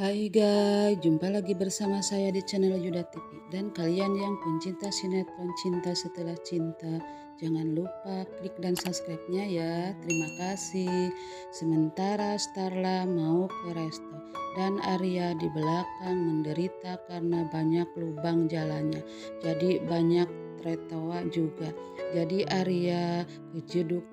Hai guys, jumpa lagi bersama saya di channel Yuda TV. Dan kalian yang pencinta sinetron Cinta Setelah Cinta, jangan lupa klik dan subscribe-nya ya. Terima kasih. Sementara Starla mau ke resto dan Arya di belakang menderita karena banyak lubang jalannya. Jadi banyak tertawa juga. Jadi Arya kejeduk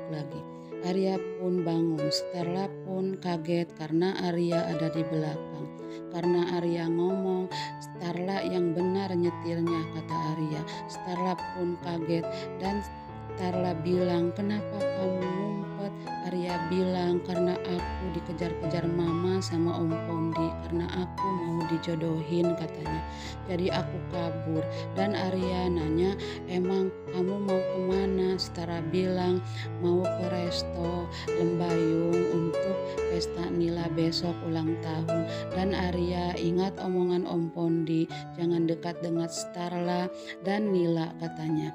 lagi. Arya pun bangun, Starla pun kaget karena Arya ada di belakang. Karena Arya ngomong, Starla yang benar nyetirnya, kata Arya. Starla pun kaget dan Starla bilang, kenapa kamu ngumpet? Arya bilang, karena aku dikejar-kejar mama sama Om Pondi, karena aku mau dijodohin katanya. Jadi aku kabur. Dan Arya nanya, emang kamu mau kemana? Starla bilang, mau ke resto Lembayung untuk pesta Nila besok ulang tahun. Dan Arya ingat omongan Om Pondi, jangan dekat dengan Starla dan Nila katanya.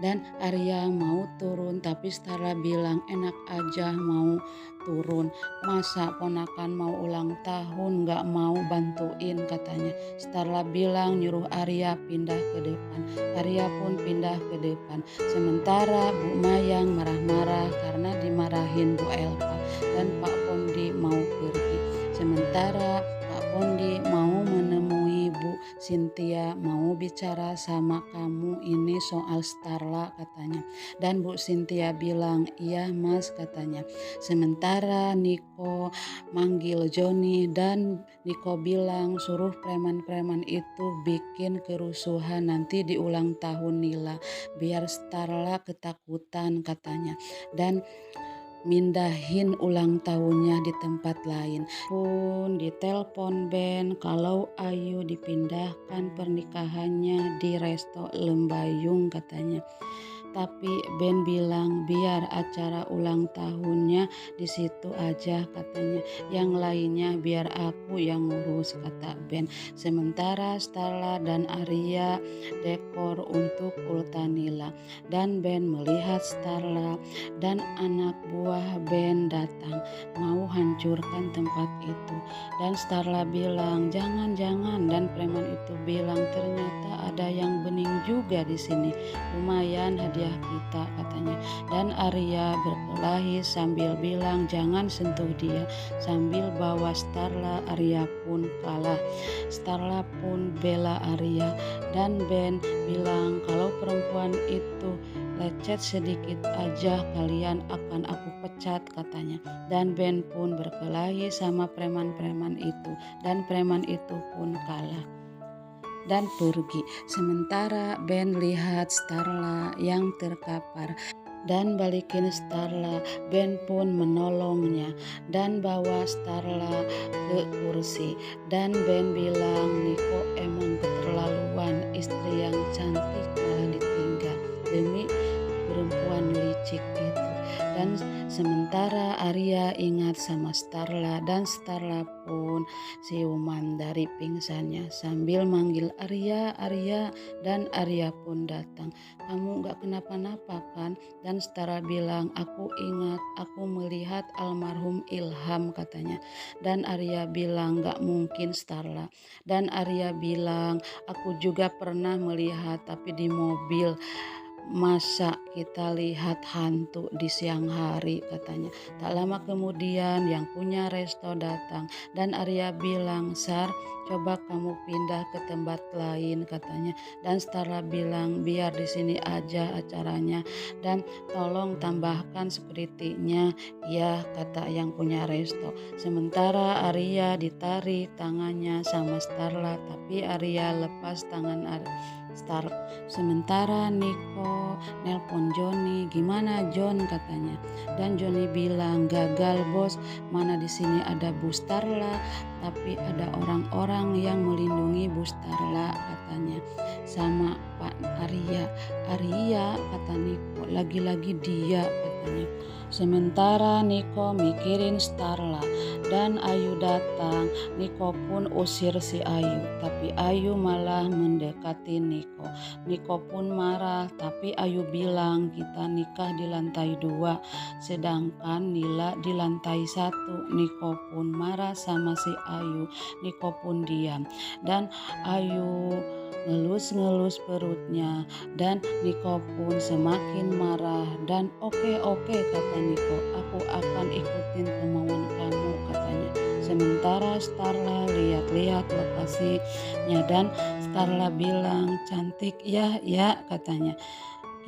Dan Arya mau turun tapi Starla bilang enak aja mau turun, masa ponakan mau ulang tahun gak mau bantuin katanya. Starla bilang nyuruh Arya pindah ke depan. Arya pun pindah ke depan. Sementara Bu Mayang marah-marah karena dimarahin Bu Elva dan Pak Pondi mau pergi. Sementara Pak Pondi mau menemui Bu Cynthia, mau bicara sama kamu ini soal Starla katanya. Dan Bu Cynthia bilang, iya mas katanya. Sementara Niko manggil Joni dan Niko bilang suruh preman-preman itu bikin kerusuhan nanti di ulang tahun Nila biar Starla ketakutan katanya. Dan mindahin ulang tahunnya di tempat lain. Pun ditelepon Ben kalau Ayu dipindahkan pernikahannya di resto Lembayung katanya. Tapi Ben bilang biar acara ulang tahunnya di situ aja katanya. Yang lainnya biar aku yang ngurus kata Ben. Sementara Starla dan Arya dekor untuk Ultanila. Dan Ben melihat Starla dan anak buah Ben datang mau hancurkan tempat itu. Dan Starla bilang jangan-jangan, dan preman itu bilang ternyata ada yang bening juga di sini. Lumayan hadiah kita katanya. Dan Arya berkelahi sambil bilang jangan sentuh dia. Sambil bawa Starla, Arya pun kalah. Starla pun bela Arya. Dan Ben bilang kalau perempuan itu lecet sedikit aja kalian akan aku pecat katanya. Dan Ben pun berkelahi sama preman-preman itu. Dan preman itu pun kalah dan pergi. Sementara Ben lihat Starla yang terkapar dan balikin Starla. Ben pun menolongnya dan bawa Starla ke kursi. Dan Ben bilang Niko emang keterlaluan, istri yang cantik malah ditinggal demi perempuan licik itu. Dan sementara Arya ingat sama Starla dan Starla pun siuman dari pingsannya sambil manggil Arya, Arya, dan Arya pun datang. Kamu gak kenapa-napa kan? Dan Starla bilang aku ingat aku melihat almarhum Ilham katanya. Dan Arya bilang gak mungkin Starla. Dan Arya bilang aku juga pernah melihat tapi di mobil. Masa kita lihat hantu di siang hari katanya. Tak lama kemudian yang punya resto datang dan Arya bilang Sar coba kamu pindah ke tempat lain katanya. Dan Starla bilang biar di sini aja acaranya dan tolong tambahkan security-nya ya kata yang punya resto. Sementara Arya ditarik tangannya sama Starla tapi Arya lepas tangan Starla. Sementara Niko nelpon Joni, gimana John katanya. Dan Joni bilang gagal bos, mana di sini ada Bu Starla, tapi ada orang-orang yang melindungi Bu Starla katanya. Sama Pak Arya, Arya kata Niko, lagi-lagi dia katanya. katanya. Sementara Niko mikirin Starla dan Ayu datang, Niko pun usir si Ayu, tapi Ayu malah mendekati Niko. Niko pun marah, tapi Ayu bilang kita nikah di lantai 2, sedangkan Nila di lantai 1. Niko pun marah sama si Ayu, Niko pun diam. Dan Ayu ngelus-ngelus perutnya dan Niko pun semakin marah dan oke kata Niko, aku akan ikutin kemauan kamu katanya. Sementara Starla lihat-lihat lokasinya dan Starla bilang cantik ya katanya.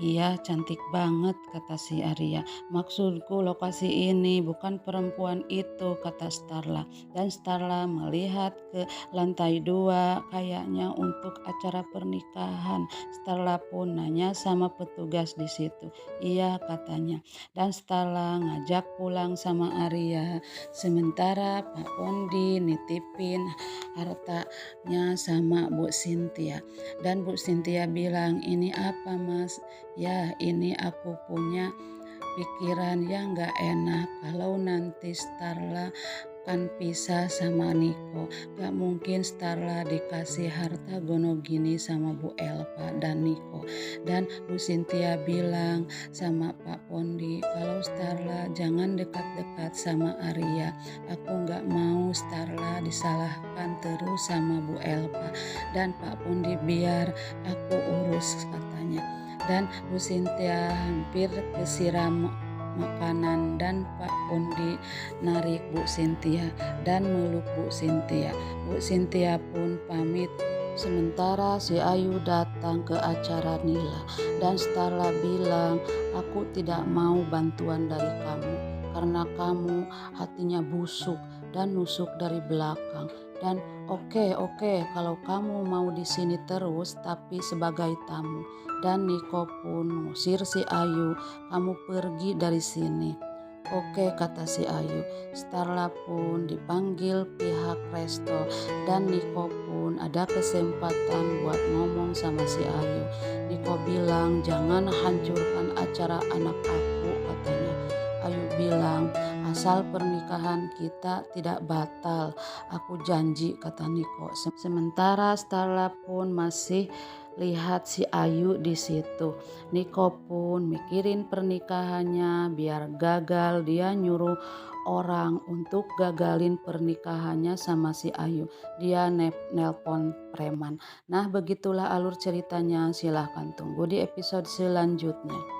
Iya cantik banget kata si Arya. Maksudku lokasi ini bukan perempuan itu kata Starla. Dan Starla melihat ke lantai 2 kayaknya untuk acara pernikahan. Starla pun nanya sama petugas di situ. Iya katanya. Dan Starla ngajak pulang sama Arya. Sementara Pak Pondi nitipin hartanya sama Bu Cynthia. Dan Bu Cynthia bilang ini apa mas? Ya ini aku punya pikiran yang gak enak kalau nanti Starla kan pisah sama Niko. Gak mungkin Starla dikasih harta gono gini sama Bu Elva dan Niko. Dan Bu Cynthia bilang sama Pak Pondi kalau Starla jangan dekat-dekat sama Arya. Aku gak mau Starla disalahkan terus sama Bu Elva. Dan Pak Pondi biar aku urus katanya. Dan Bu Cynthia hampir kesiram makanan dan Pak Pondi narik Bu Cynthia dan meluk Bu Cynthia. Bu Cynthia pun pamit. Sementara si Ayu datang ke acara Nila dan Starla bilang, aku tidak mau bantuan dari kamu karena kamu hatinya busuk dan nusuk dari belakang. Dan oke, kalau kamu mau di sini terus tapi sebagai tamu. Dan Niko pun mengusir si Ayu, kamu pergi dari sini. Oke kata si Ayu. Starla pun dipanggil pihak resto dan Niko pun ada kesempatan buat ngomong sama si Ayu. Niko bilang jangan hancurkan acara anak aku katanya. Ayu bilang asal pernikahan kita tidak batal, aku janji kata Niko. Sementara Starla pun masih lihat si Ayu di situ. Niko pun mikirin pernikahannya biar gagal, dia nyuruh orang untuk gagalin pernikahannya sama si Ayu. Dia nelpon preman. Nah begitulah alur ceritanya, silahkan tunggu di episode selanjutnya.